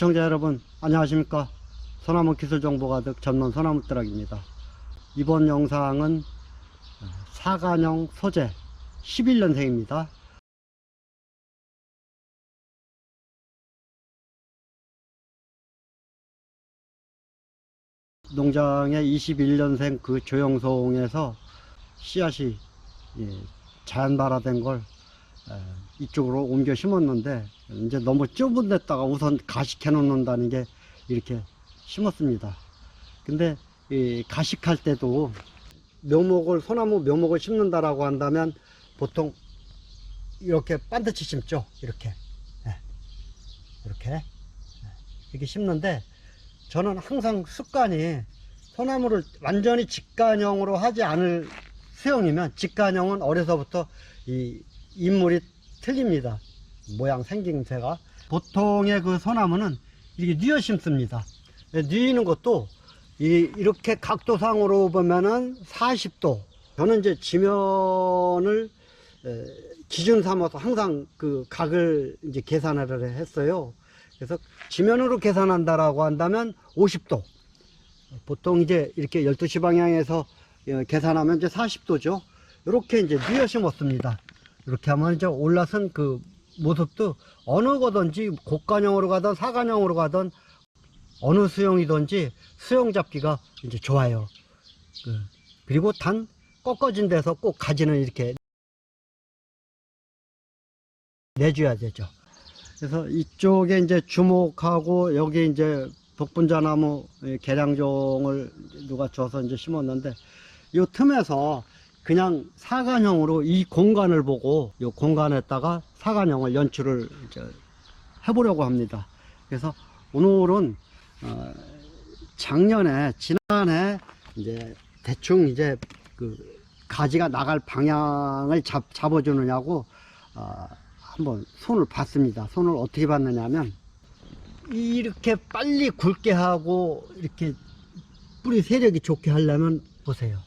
시청자 여러분 안녕하십니까. 소나무 기술 정보 가득 전문 소나무 뜰락입니다. 이번 영상은 사간형 소재 11년생입니다 농장의 21년생 그 조영송에서 씨앗이 자연 발화된 걸 이쪽으로 옮겨 심었는데, 이제 너무 좁은 데다가 우선 가식해 놓는다는 게 이렇게 심었습니다. 근데 이 가식할 때도 소나무 묘목을 심는다라고 한다면 보통 이렇게 반듯이 심죠. 이렇게 이렇게 심는데, 저는 항상 습관이 소나무를 완전히 직간형으로 하지 않을 수영이면, 직간형은 어려서부터 이 인물이 틀립니다. 모양 생김새가. 보통의 그 소나무는 이렇게 뉘어 심습니다. 뉘는 것도 이렇게 각도상으로 보면은 40도. 저는 이제 지면을 기준 삼아서 항상 그 각을 이제 계산을 했어요. 그래서 지면으로 계산한다라고 한다면 50도. 보통 이제 이렇게 12시 방향에서 계산하면 이제 40도죠. 이렇게 이제 뉘어 심었습니다. 이렇게 하면 이제 올라선 그 모습도 어느 거든지 곡간형으로 가든 사간형으로 가든 어느 수영이든지 수영 잡기가 이제 좋아요. 그리고 단 꺾어진 데서 꼭 가지는 이렇게 내줘야 되죠. 그래서 이쪽에 이제 주목하고, 여기 이제 독분자나무 계량종을 누가 줘서 이제 심었는데, 이 틈에서 그냥 사간형으로 이 공간을 보고 이 공간에다가 사간형을 연출을 이제 해보려고 합니다. 그래서 오늘은 지난해 이제 대충 이제 그 가지가 나갈 방향을 잡아주느냐고 한번 손을 봤습니다. 손을 어떻게 봤느냐면, 이렇게 빨리 굵게 하고 이렇게 뿌리 세력이 좋게 하려면 보세요.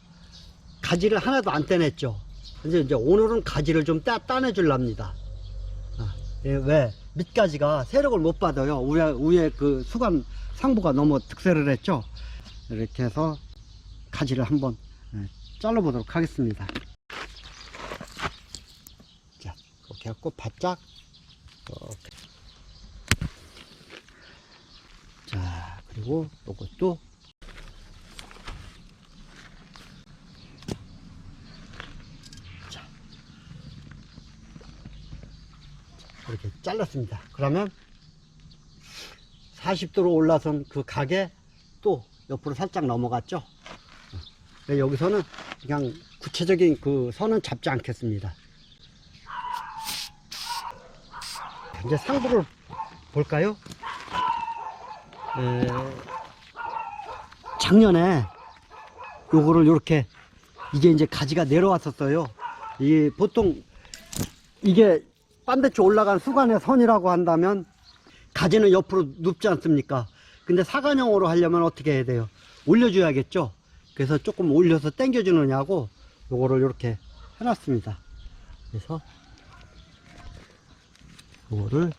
가지를 하나도 안 떼냈죠. 이제 오늘은 가지를 좀 따내 줄랍니다. 왜? 밑가지가 세력을 못 받아요. 위에 그 수간 상부가 너무 득세를 했죠. 이렇게 해서 가지를 한번 잘라 보도록 하겠습니다. 자, 이렇게 해갖고 바짝 이렇게. 자, 그리고 이것도 이렇게 잘랐습니다. 그러면 40도로 올라선 그 각에 또 옆으로 살짝 넘어갔죠. 여기서는 그냥 구체적인 그 선은 잡지 않겠습니다. 이제 상부를 볼까요? 작년에 요거를 이렇게, 이게 이제 가지가 내려왔었어요. 보통 이게 반대쪽 올라간 수간의 선이라고 한다면 가지는 옆으로 눕지 않습니까? 근데 사간형으로 하려면 어떻게 해야 돼요? 올려줘야겠죠? 그래서 조금 올려서 당겨주느냐고 요거를 이렇게 해놨습니다. 그래서 요거를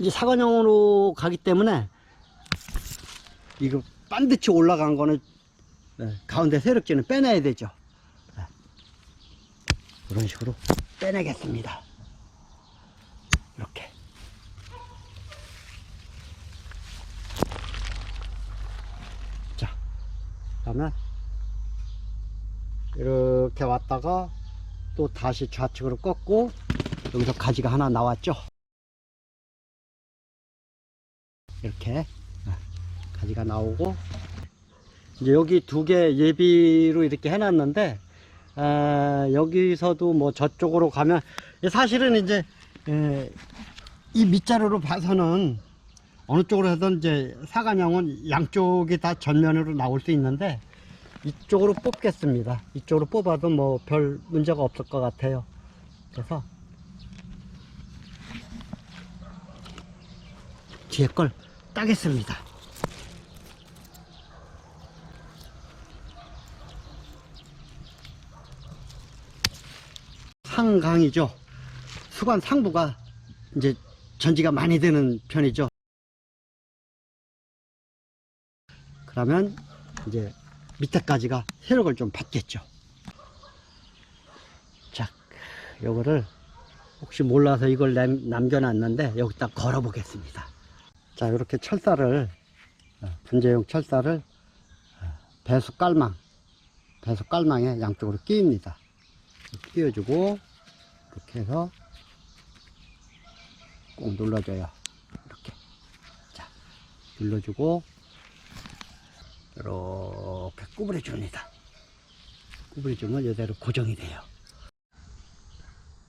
이제 사간형으로 가기 때문에 이거 반드시 올라간 거는 가운데 세력지는 빼내야 되죠. 이런 식으로 빼내겠습니다. 이렇게. 자, 그러면 이렇게 왔다가 또 다시 좌측으로 꺾고, 여기서 가지가 하나 나왔죠. 이렇게 가지가 나오고, 이제 여기 두 개 예비로 이렇게 해놨는데, 여기서도 뭐 저쪽으로 가면, 사실은 이제 이 밑자루로 봐서는 어느 쪽으로 해든 이제 사간형은 양쪽이 다 전면으로 나올 수 있는데, 이쪽으로 뽑겠습니다. 이쪽으로 뽑아도 뭐 별 문제가 없을 것 같아요. 그래서 뒤에 걸 따겠습니다. 상강이죠. 수관 상부가 이제 전지가 많이 되는 편이죠. 그러면 이제 밑에까지가 세력을 좀 받겠죠. 자, 요거를 혹시 몰라서 이걸 남겨놨는데 여기다 걸어 보겠습니다. 자, 이렇게 철사를, 분재용 철사를 배수 깔망에 양쪽으로 끼웁니다. 끼워주고 이렇게 해서 꼭 눌러줘요. 이렇게. 자, 눌러주고 이렇게 구부려줍니다. 구부려주면 이대로 고정이 돼요.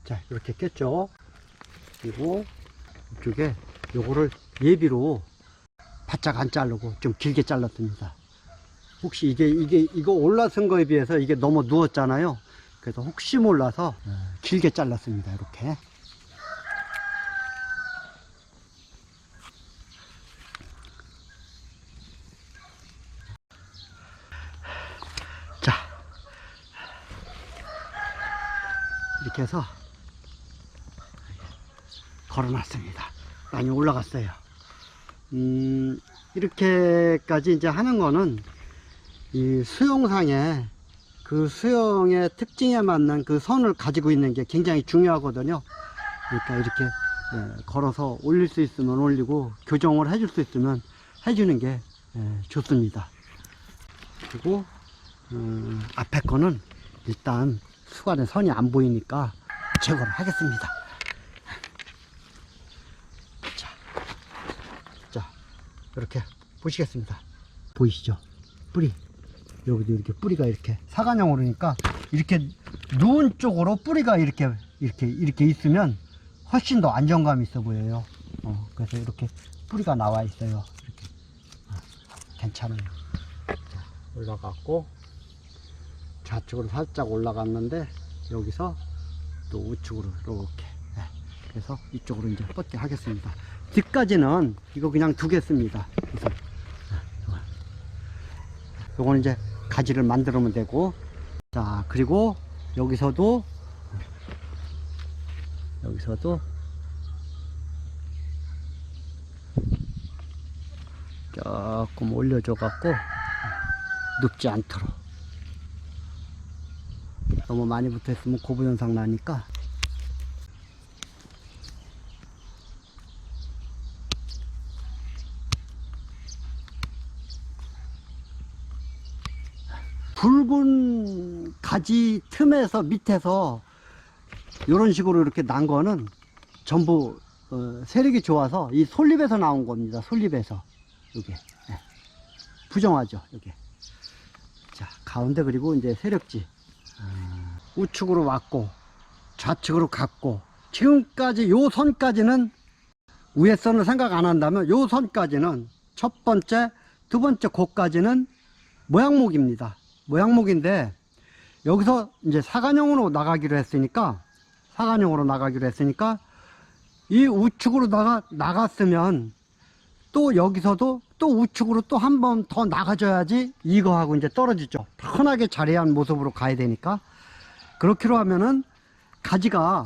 자, 이렇게 꼈죠. 그리고 이쪽에 요거를 예비로 바짝 안 자르고 좀 길게 잘랐습니다. 혹시 이거 올라선 거에 비해서 이게 너무 누웠잖아요. 그래서 혹시 몰라서 길게 잘랐습니다. 이렇게. 자, 이렇게 해서 걸어놨습니다. 많이 올라갔어요. 이렇게까지 이제 하는 거는 이 수영상에 그 수영의 특징에 맞는 그 선을 가지고 있는 게 굉장히 중요하거든요. 그러니까 이렇게 걸어서 올릴 수 있으면 올리고 교정을 해줄 수 있으면 해주는 게 좋습니다. 그리고 앞에 거는 일단 수관에 선이 안 보이니까 제거를 하겠습니다. 자, 이렇게 보시겠습니다. 보이시죠? 뿌리. 여기도 이렇게 뿌리가 이렇게 사간형으로니까 이렇게 누운 쪽으로 뿌리가 이렇게 있으면 훨씬 더 안정감이 있어 보여요. 그래서 이렇게 뿌리가 나와 있어요. 이렇게. 괜찮아요. 자, 올라갔고 좌측으로 살짝 올라갔는데 여기서 또 우측으로 이렇게. 그래서 이쪽으로 이제 뻗게 하겠습니다. 뒤까지는 이거 그냥 두겠습니다. 그래서 요거는 이제 가지를 만들면 되고, 자, 그리고 여기서도 조금 올려줘 갖고 눕지 않도록. 너무 많이 붙어 있으면 고부 현상 나니까. 붉은 가지 틈에서 밑에서 이런 식으로 이렇게 난 거는 전부 세력이 좋아서 이 솔잎에서 나온 겁니다. 솔잎에서. 이게 부정하죠. 이게. 자, 가운데 그리고 이제 세력지 우측으로 왔고 좌측으로 갔고, 지금까지 요 선까지는 위에 선을 생각 안 한다면 요 선까지는 첫 번째, 두 번째 곡까지는 모양목입니다. 모양목인데 여기서 이제 사간형으로 나가기로 했으니까 이 우측으로 나갔으면 또 여기서도 또 우측으로 또 한 번 더 나가줘야지 이거하고 이제 떨어지죠. 편하게 자리한 모습으로 가야 되니까. 그렇기로 하면은 가지가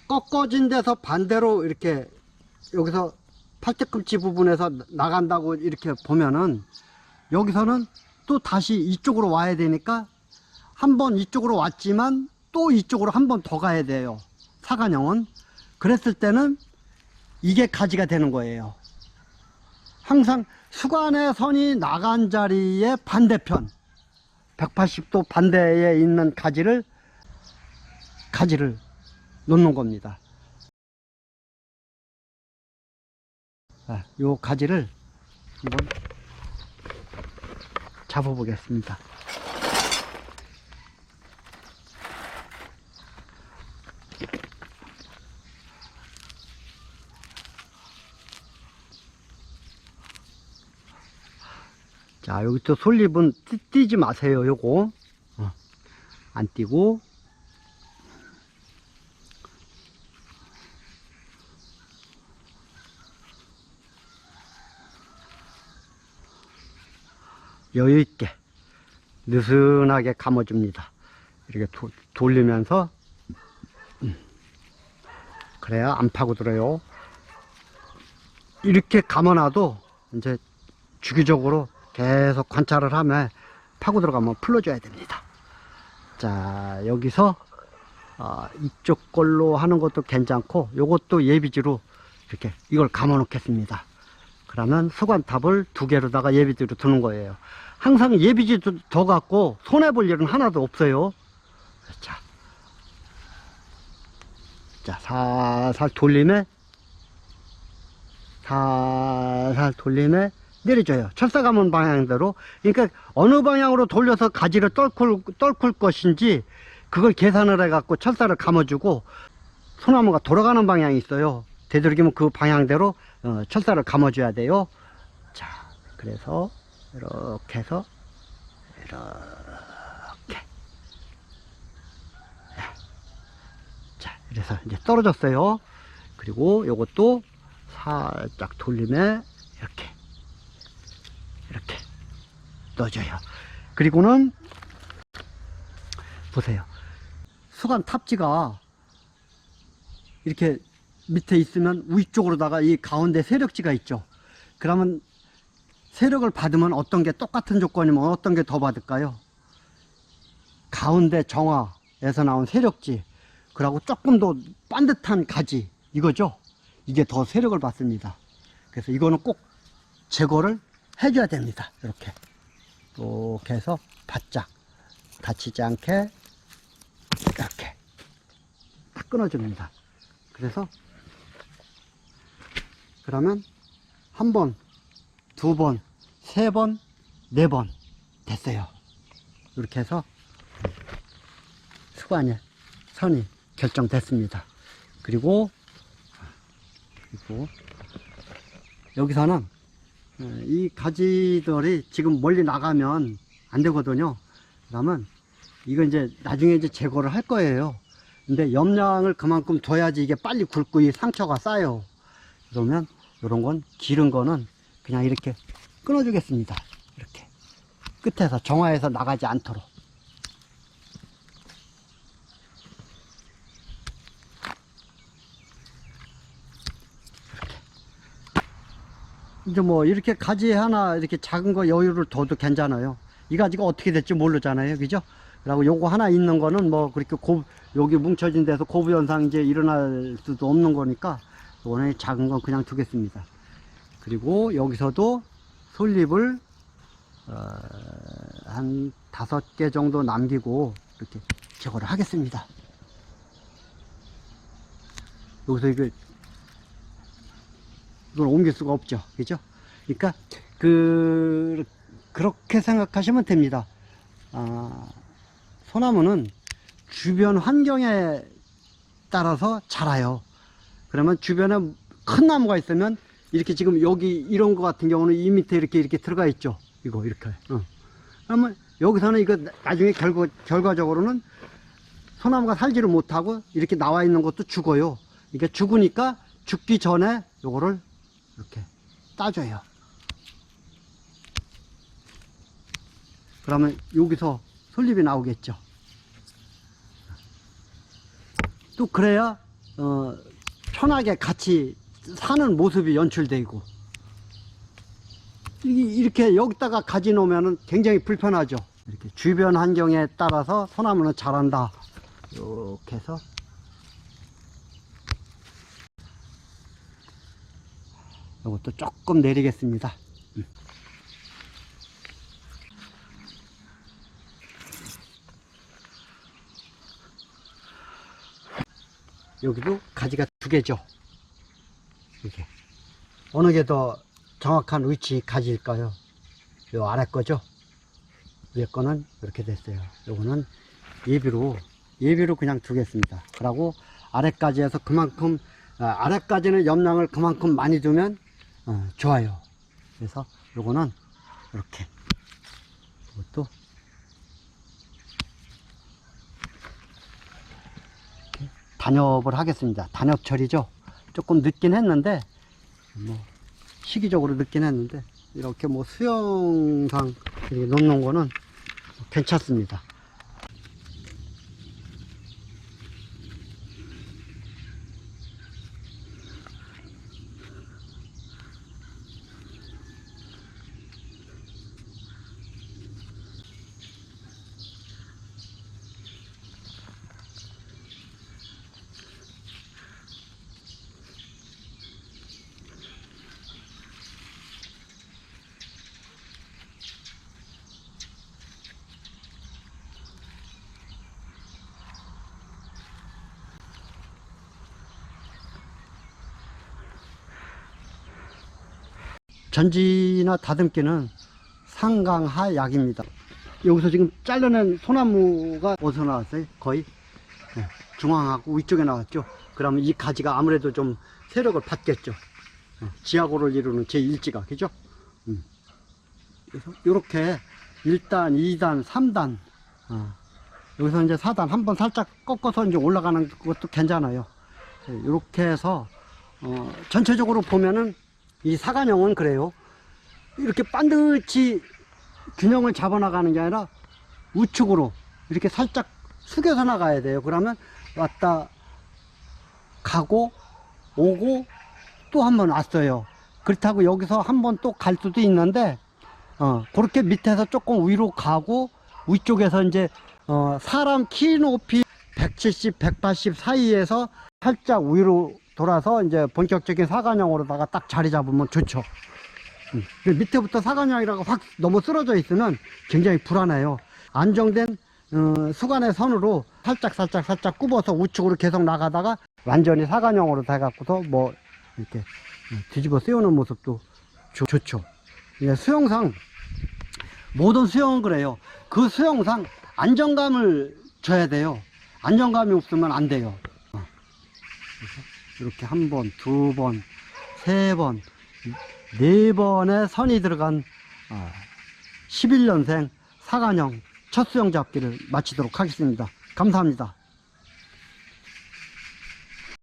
꺾어진 데서 반대로 이렇게 여기서 팔뚝꿈치 부분에서 나간다고 이렇게 보면은 여기서는 또 다시 이쪽으로 와야 되니까 한 번 이쪽으로 왔지만 또 이쪽으로 한 번 더 가야 돼요. 사간형은. 그랬을 때는 이게 가지가 되는 거예요. 항상 수관의 선이 나간 자리의 반대편 180도 반대에 있는 가지를 놓는 겁니다. 요 가지를 한번 잡아 보겠습니다. 자, 여기 또 솔잎은 띄지 마세요. 요거 안 띄고, 여유있게 느슨하게 감아줍니다. 이렇게 돌리면서 그래야 안 파고들어요. 이렇게 감아놔도 이제 주기적으로 계속 관찰을 하면 파고들어가면 풀어줘야 됩니다. 자, 여기서 이쪽 걸로 하는 것도 괜찮고 요것도 예비지로 이렇게 이걸 감아 놓겠습니다. 그러면 수관탑을 2개로다가 예비지로 두는 거예요. 항상 예비지 더 갖고 손해볼 일은 하나도 없어요. 자, 살살 돌림에 내려줘요. 철사 가면 방향대로. 그러니까 어느 방향으로 돌려서 가지를 떨굴 것인지 그걸 계산을 해갖고 철사를 감아주고, 소나무가 돌아가는 방향이 있어요. 되도록이면 그 방향대로 철사를 감아줘야 돼요. 자, 그래서 이렇게 해서 이렇게. 자, 그래서 이제 떨어졌어요. 그리고 요것도 살짝 돌림에 이렇게 넣어줘요. 그리고는 보세요. 수관 탑지가 이렇게 밑에 있으면 위쪽으로다가 이 가운데 세력지가 있죠. 그러면 세력을 받으면 어떤 게 똑같은 조건이면 어떤 게 더 받을까요? 가운데 정화에서 나온 세력지, 그리고 조금 더 반듯한 가지, 이거죠. 이게 더 세력을 받습니다. 그래서 이거는 꼭 제거를 해줘야 됩니다. 이렇게 해서 바짝 다치지 않게 이렇게 딱 끊어줍니다. 그래서 그러면 1번, 2번, 3번, 4번 됐어요. 이렇게 해서 수관의 선이 결정됐습니다. 그리고 여기서는 이 가지들이 지금 멀리 나가면 안 되거든요. 그러면 이거 이제 나중에 이제 제거를 할 거예요. 근데 염량을 그만큼 둬야지 이게 빨리 굵고 이 상처가 쌓여. 그러면 이런 건 기른 거는 그냥 이렇게 끊어 주겠습니다. 이렇게 끝에서 정화해서 나가지 않도록. 이제 뭐 이렇게 가지 하나 이렇게 작은 거 여유를 둬도 괜찮아요. 이 가지가 어떻게 될지 모르잖아요. 그죠? 그리고 요거 하나 있는 거는 뭐 그렇게 여기 뭉쳐진 데서 고부 현상 이제 일어날 수도 없는 거니까 요거는 작은 건 그냥 두겠습니다. 그리고 여기서도 솔잎을 한 5개 정도 남기고 이렇게 제거를 하겠습니다. 여기서 이걸 옮길 수가 없죠. 그죠? 그러니까 그렇게 생각하시면 됩니다. 소나무는 주변 환경에 따라서 자라요. 그러면 주변에 큰 나무가 있으면 이렇게 지금 여기 이런 거 같은 경우는 이 밑에 이렇게 들어가 있죠. 이거 이렇게. 그러면 여기서는 이거 나중에 결과적으로는 소나무가 살지를 못하고 이렇게 나와 있는 것도 죽어요. 그러니까 죽으니까 죽기 전에 요거를 이렇게 따줘요. 그러면 여기서 솔잎이 나오겠죠. 또 그래야 편하게 같이 사는 모습이 연출되고, 이렇게 여기다가 가지 놓으면 굉장히 불편하죠. 이렇게 주변 환경에 따라서 소나무는 자란다. 이렇게 해서 이것도 조금 내리겠습니다. 여기도 가지가 2개죠. 이게 어느 게 더 정확한 위치 가지일까요? 요 아래 거죠. 위에 거는 이렇게 됐어요. 요거는 예비로 그냥 두겠습니다. 그리고 아래까지에서 그만큼 아래까지는 염량을 그만큼 많이 두면 좋아요. 그래서 요거는 이렇게, 이것도 단엽을 하겠습니다. 단엽 처리죠. 조금 늦긴 했는데, 뭐 시기적으로 늦긴 했는데, 이렇게 뭐 수영상 이렇게 놓는 거는 괜찮습니다. 전지나 다듬기는 상강하약입니다. 여기서 지금 잘라낸 소나무가 어디서 나왔어요? 거의 중앙하고 위쪽에 나왔죠. 그러면 이 가지가 아무래도 좀 세력을 받겠죠. 지하고를 이루는 제1지가, 그죠? 그래서 이렇게 1단, 2단, 3단, 여기서 이제 4단 한번 살짝 꺾어서 이제 올라가는 것도 괜찮아요. 이렇게 해서 전체적으로 보면은 이 사간형은 그래요. 이렇게 반드시 균형을 잡아 나가는 게 아니라 우측으로 이렇게 살짝 숙여서 나가야 돼요. 그러면 왔다 가고 오고 또 한 번 왔어요. 그렇다고 여기서 한 번 또 갈 수도 있는데 그렇게 밑에서 조금 위로 가고 위쪽에서 이제 사람 키 높이 170, 180 사이에서 살짝 위로 돌아서 이제 본격적인 사간형으로다가 딱 자리 잡으면 좋죠. 밑에부터 사간형이라고 확 너무 쓰러져 있으면 굉장히 불안해요. 안정된 수간의 선으로 살짝 굽어서 우측으로 계속 나가다가 완전히 사간형으로 돼갖고서 뭐 이렇게 뒤집어 세우는 모습도 좋죠. 수영상 모든 수영은 그래요. 그 수영상 안정감을 줘야 돼요. 안정감이 없으면 안 돼요. 이렇게 한 번, 두 번, 세 번, 네 번의 선이 들어간 11년생 사간형 첫 수영 잡기를 마치도록 하겠습니다. 감사합니다.